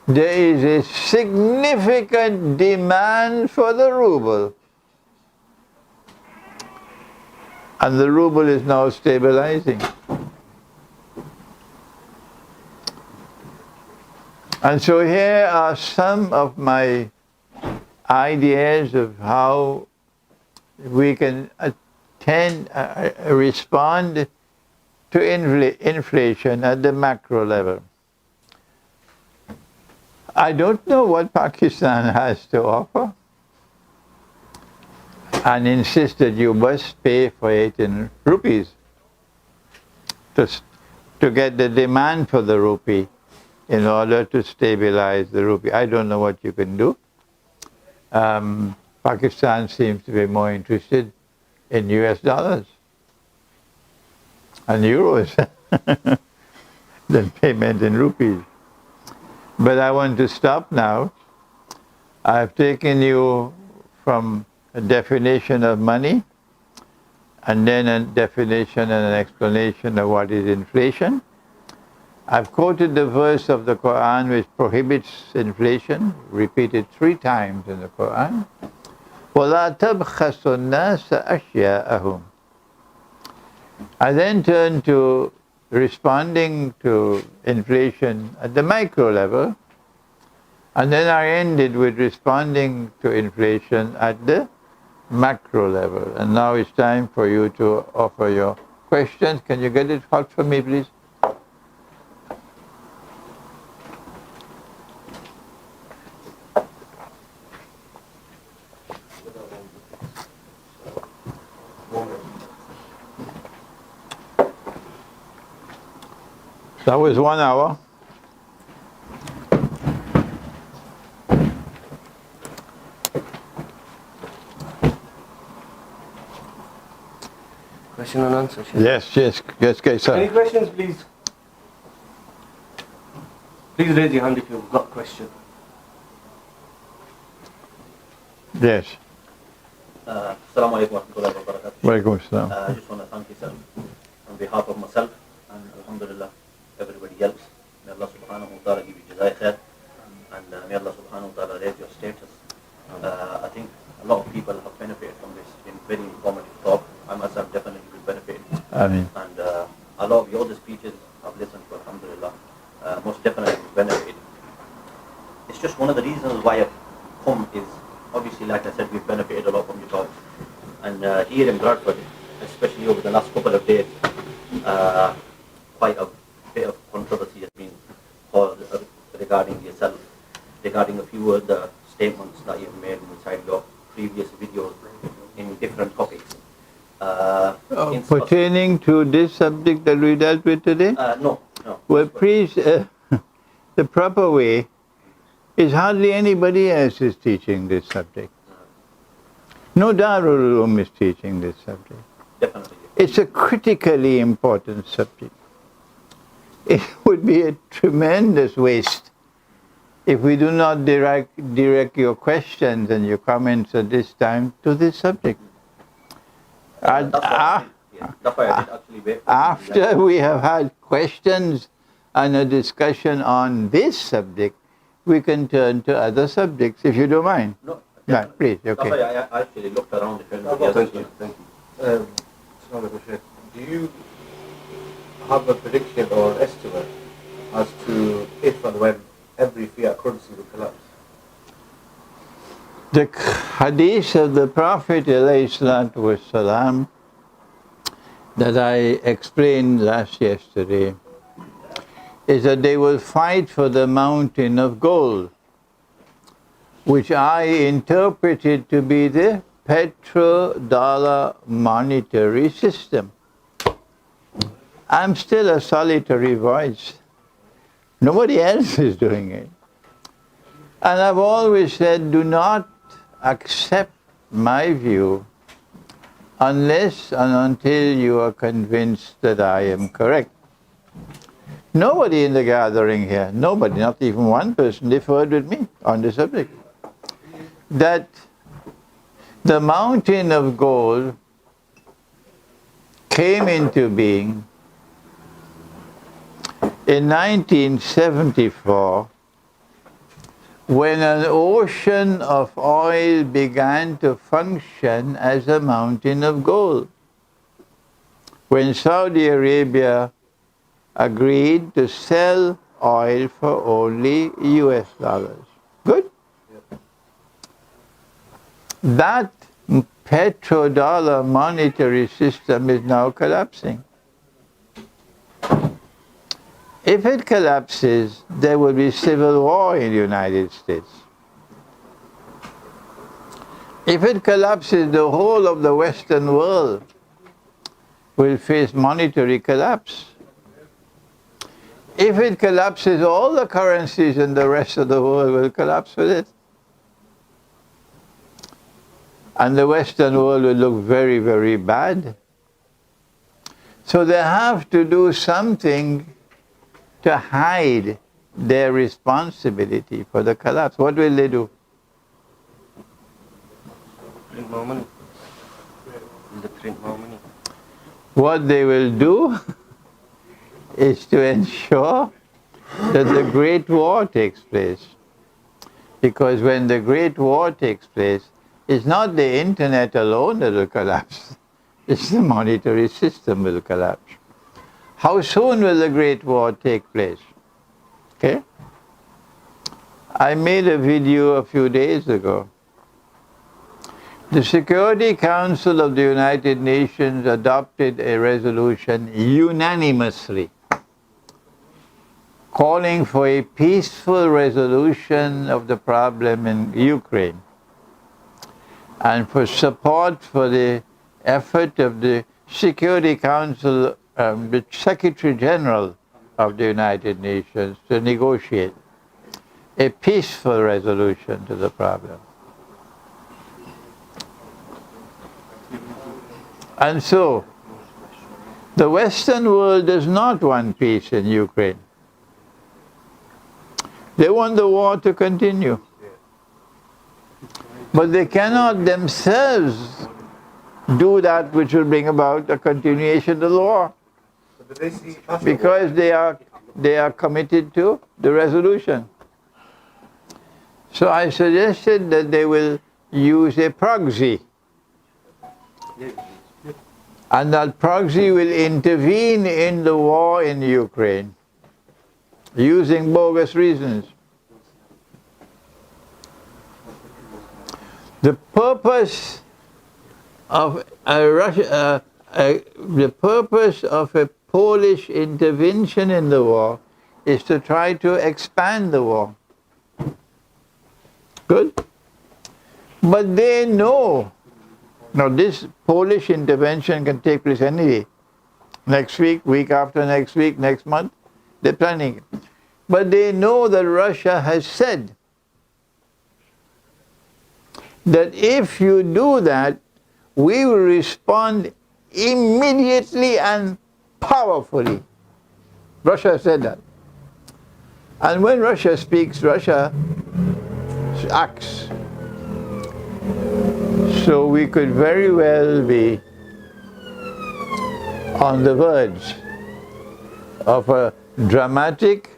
there is a significant demand for the ruble. And the ruble is now stabilizing. And so here are some of my ideas of how we can respond to inflation at the macro level. I don't know what Pakistan has to offer, and insist that you must pay for it in rupees to get the demand for the rupee in order to stabilize the rupee. I don't know what you can do. Pakistan seems to be more interested in US dollars and euros than payment in rupees. But I want to stop now. I've taken you from a definition of money, and then a definition and an explanation of what is inflation. I've quoted the verse of the Quran which prohibits inflation, repeated 3 times in the Quran. وَلَا تَبْخَسُ النَّاسَ أَشْيَاءَهُمْ. I then turned to responding to inflation at the micro level, and then I ended with responding to inflation at the macro level. And now it's time for you to offer your questions. Can you get it hot for me, please? That was 1 hour.
Question and answer.
Yes,
Any
sir.
questions, please? Please raise your hand if you've got a question.
Yes.
Assalamu alaikum wa rahmatullahi wa barakatuh.
Walaikum assalam.
I just want to thank yourself on behalf of myself and alhamdulillah everybody else. May Allah subhanahu wa ta'ala give you jazai khair, and may Allah subhanahu wa ta'ala raise your status. I think a lot of people have benefited from this in very informative talk. I myself definitely will benefit.
Ameen.
And a lot of your other speeches I've listened to, alhamdulillah, most definitely will benefit. It's just one of the reasons why I've come is, obviously, like I said, we've benefited a lot from your talk. And here in Bradford, especially over the last couple of days, quite a bit of controversy has been regarding yourself, regarding a few of the statements that you've made inside your previous videos in different topics.
Pertaining to this subject that we dealt with today?
No.
Well, please, the proper way is hardly anybody else is teaching this subject. No Darul Uloom is teaching this subject.
Definitely.
It's a critically important subject. It would be a tremendous waste if we do not direct your questions and your comments at this time to this subject.
That's why I did actually wait.
After we have had questions and a discussion on this subject, we can turn to other subjects, if you don't mind.
No,
Right, please,
That's
okay.
why I actually looked around if anybody else.
Thank you. Do you have a prediction or an estimate as to if and when every fiat currency will collapse?
The hadith of the Prophet ﷺ that I explained yesterday is that they will fight for the mountain of gold, which I interpreted to be the petrodollar monetary system. I'm still a solitary voice. Nobody else is doing it. And I've always said, do not accept my view unless and until you are convinced that I am correct. Nobody in the gathering here, nobody, not even one person, differed with me on the subject. That the mountain of gold came into being in 1974 when an ocean of oil began to function as a mountain of gold. When Saudi Arabia agreed to sell oil for only US dollars. Good? That petrodollar monetary system is now collapsing. If it collapses, there will be civil war in the United States. If it collapses, the whole of the Western world will face monetary collapse. If it collapses, all the currencies in the rest of the world will collapse with it. And the Western world will look very, very bad. So they have to do something to hide their responsibility for the collapse. What will they do?
Print more money. The print more money.
What they will do is to ensure that the Great War takes place. Because when the Great War takes place, it's not the internet alone that will collapse. It's the monetary system will collapse. How soon will the Great War take place? Okay? I made a video a few days ago. The Security Council of the United Nations adopted a resolution unanimously calling for a peaceful resolution of the problem in Ukraine and for support for the effort of the Security Council, the Secretary General of the United Nations, to negotiate a peaceful resolution to the problem. And so, the Western world does not want peace in Ukraine. They want the war to continue. But they cannot themselves do that which will bring about a continuation of the war. Because they are committed to the resolution. So I suggested that they will use a proxy. And that proxy will intervene in the war in Ukraine using bogus reasons. The purpose of a Polish intervention in the war is to try to expand the war. Good? But they know. Now this Polish intervention can take place any day. Next week, week after next week, next month. They're planning it. But they know that Russia has said that if you do that, we will respond immediately and powerfully. Russia said that. And when Russia speaks, Russia acts. So we could very well be on the verge of a dramatic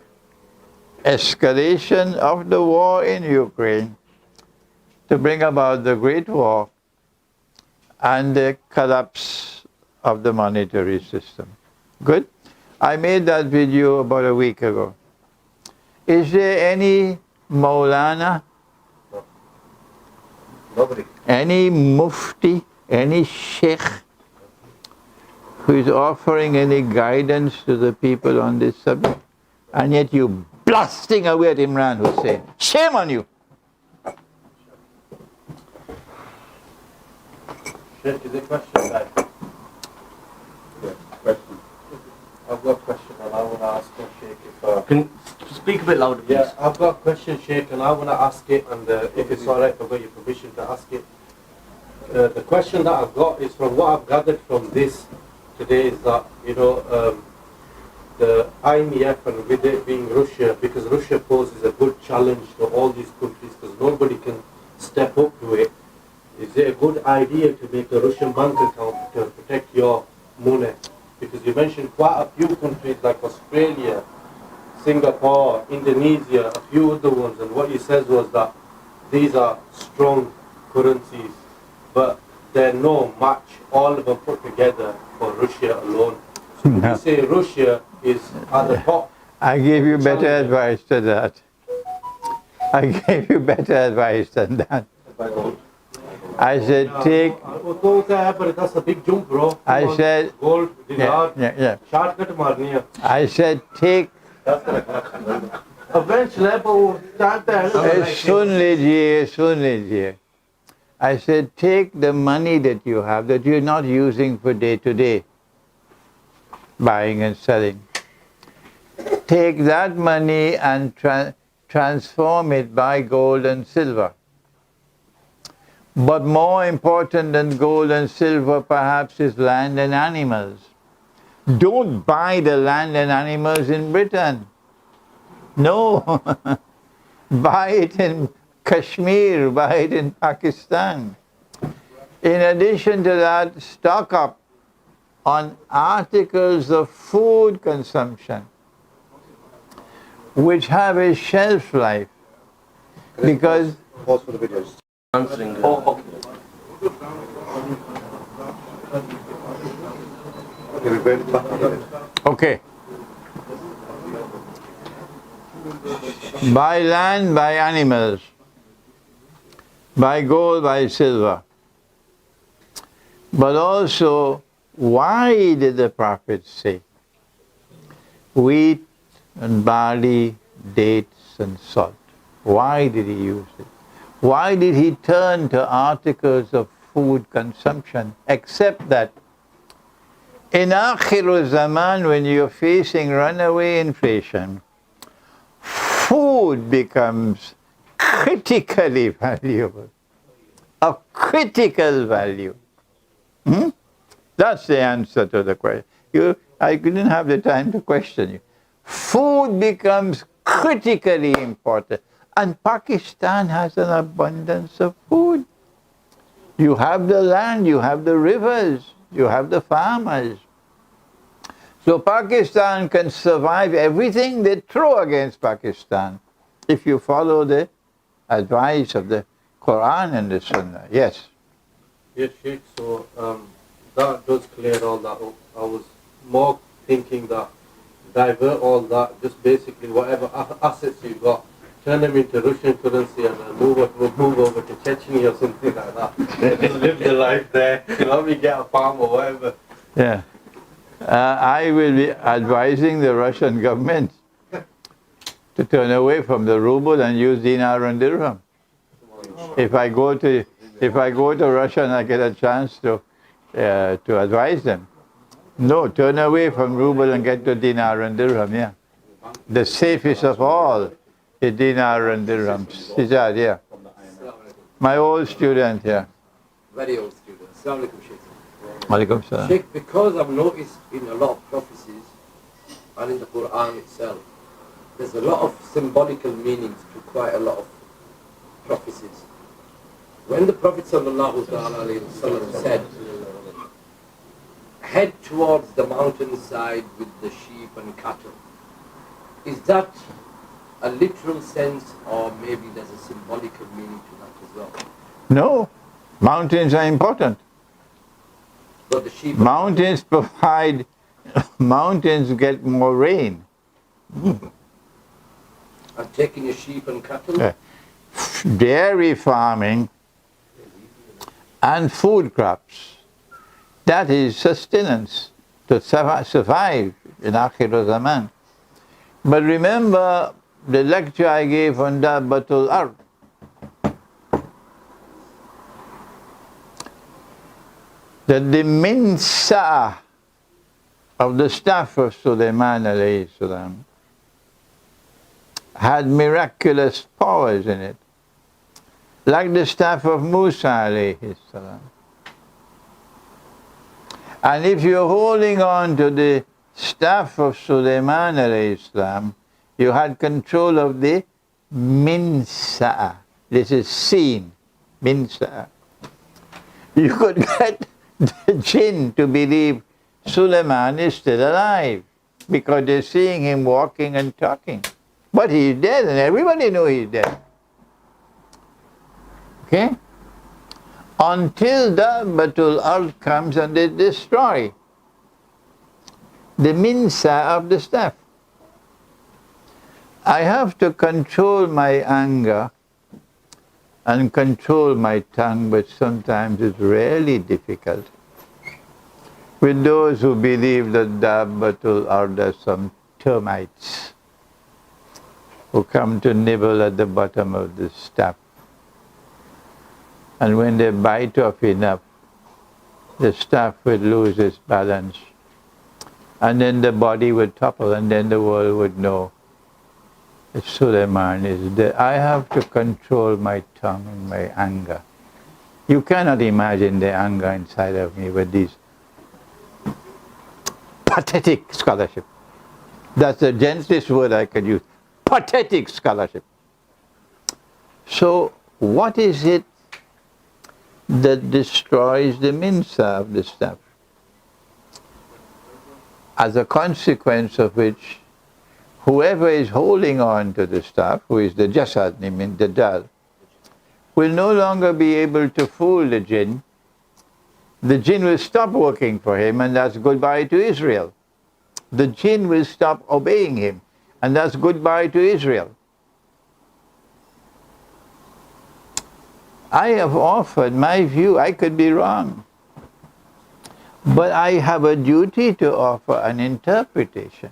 escalation of the war in Ukraine to bring about the Great War and the collapse of the monetary system. Good? I made that video about a week ago. Is there any Maulana?
Nobody.
Any Mufti? Any Sheikh who is offering any guidance to the people on this subject? And yet you blasting away at Imran Hussain. Shame on you!
Sheikh, is there a question, guys? Yes, question. I've got a question and I want to ask the Sheikh if...
Can you speak a bit louder, please?
Yeah, I've got a question, Sheikh, and I want to ask it, and if it's alright, I've got your permission to ask it. The question that I've got is from what I've gathered from this today is that, the IMF and with it being Russia, because Russia poses a good challenge to all these countries because nobody can step up to it. Is it a good idea to make a Russian bank account to protect your money? Because you mentioned quite a few countries like Australia, Singapore, Indonesia, a few other ones, and what you said was that these are strong currencies, but they're no match, all of them put together, for Russia alone. So would you say Russia is at the top?
I gave you better advice than that. I gave you better advice than that. I said take.
But that's a big jump, bro.
I said
Gold, dinar,
yeah.
shortcut marni hai.
I said take.
Eventually,
Sun लीजिए. I said take the money that you have that you're not using for day to day, buying and selling. Take that money and transform it by gold and silver. But more important than gold and silver perhaps is land and animals. Don't buy the land and animals in Britain. No. Buy it in Kashmir, buy it in Pakistan. In addition to that, stock up on articles of food consumption which have a shelf life. Because
Pause for the videos.
Answering.
okay. Buy land, buy animals. Buy gold, buy silver. But also, why did the Prophet say wheat and barley, dates and salt? Why did he use it? Why did he turn to articles of food consumption, except that in Akhir Zaman, when you're facing runaway inflation, food becomes critically valuable, of critical value. That's the answer to the question. I didn't have the time to question you. Food becomes critically important. And Pakistan has an abundance of food. You have the land, you have the rivers, you have the farmers. So Pakistan can survive everything they throw against Pakistan if you follow the advice of the Quran and the Sunnah. Yes?
Yes, Sheikh. So that does clear all that up. I was more thinking that divert all that, just basically whatever assets you got, turn them into Russian currency and then move over to Chechnya or something like that. Just live your life there. We get a farm or whatever.
Yeah. I will be advising the Russian government to turn away from the ruble and use dinar and dirham. If I go to Russia and I get a chance to advise them, no, turn away from ruble and get to dinar and dirham. Yeah, the safest of all is dinar and dirham. Sijad, yeah. My old student here.
Very old student. Assalamu alaikum, Sheikh.
Walaikum salam.
Sheikh, because I've noticed in a lot of prophecies and in the Quran itself, there's a lot of symbolical meanings to quite a lot of prophecies. When the Prophet ﷺ said, head towards the mountainside with the sheep and cattle, is that a literal sense or maybe there's a symbolical meaning to that as well?
No, mountains are important.
But the sheep...
Mountains provide, mountains get more rain.
And taking a sheep and cattle?
Dairy farming and food crops, that is sustenance to survive in Akhir Zaman. But remember the lecture I gave on Dabbatul Ard. That the minsa of the staff of Sulaiman alayhi salam had miraculous powers in it, like the staff of Musa alayhi salam. And if you're holding on to the staff of Sulaiman alayhi salam, you had control of the minsa'a. This is seen, minsa'a. You could get the jinn to believe Sulaiman is still alive because they're seeing him walking and talking. But he's dead and everybody knows he's dead. Okay? Until Dabbatul Ard comes and they destroy the minsa of the staff. I have to control my anger and control my tongue, but sometimes it's really difficult. With those who believe that Dabbatul Ard are some termites who come to nibble at the bottom of the staff. And when they bite off enough, the staff would lose its balance. And then the body would topple, and then the world would know that Sulaiman is dead. I have to control my tongue and my anger. You cannot imagine the anger inside of me with these pathetic scholarship. That's the gentlest word I could use. Pathetic scholarship. So, what is it that destroys the minsa of the staff? As a consequence of which, whoever is holding on to the staff, who is the jasad, meaning the dal, will no longer be able to fool the jinn. The jinn will stop working for him, and that's goodbye to Israel. The jinn will stop obeying him, and that's goodbye to Israel. I have offered my view. I could be wrong. But I have a duty to offer an interpretation,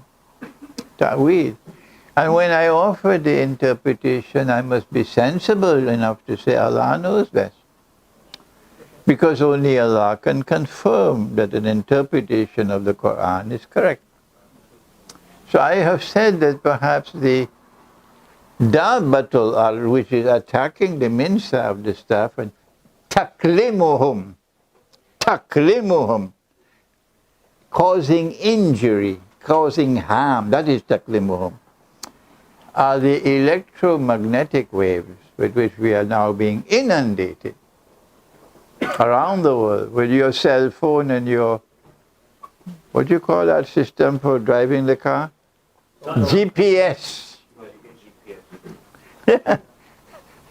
ta'wil. And when I offer the interpretation, I must be sensible enough to say Allah knows best. Because only Allah can confirm that an interpretation of the Quran is correct. So I have said that perhaps the Dabbatul Ard, which is attacking the minsa of the staff, and taklimuhum, causing injury, causing harm, that is taklimuhum, are the electromagnetic waves with which we are now being inundated around the world with your cell phone and your, what do you call that system for driving the car? GPS.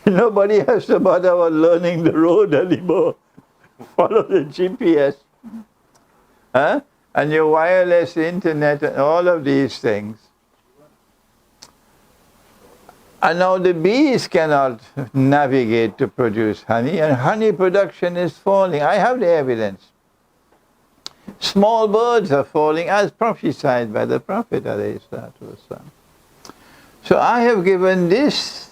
Nobody has to bother about learning the road anymore. Follow the GPS. Huh? And your wireless internet and all of these things. And now the bees cannot navigate to produce honey, and honey production is falling. I have the evidence. Small birds are falling as prophesied by the Prophet ﷺ. So I have given this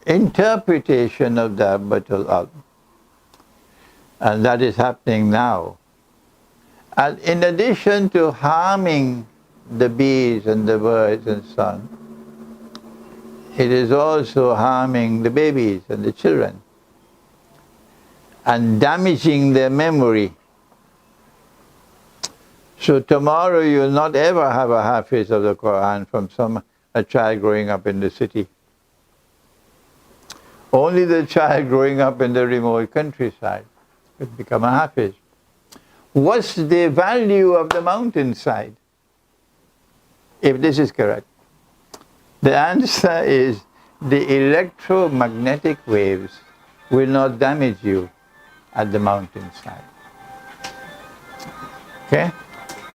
interpretation of Dabbatul Ard, and that is happening now. And in addition to harming the bees and the birds and so on, it is also harming the babies and the children and damaging their memory. So tomorrow you will not ever have a hafiz of the Quran from a child growing up in the city. Only the child growing up in the remote countryside could become a hafiz. What's the value of the mountainside, if this is correct? The answer is the electromagnetic waves will not damage you at the mountainside. Okay?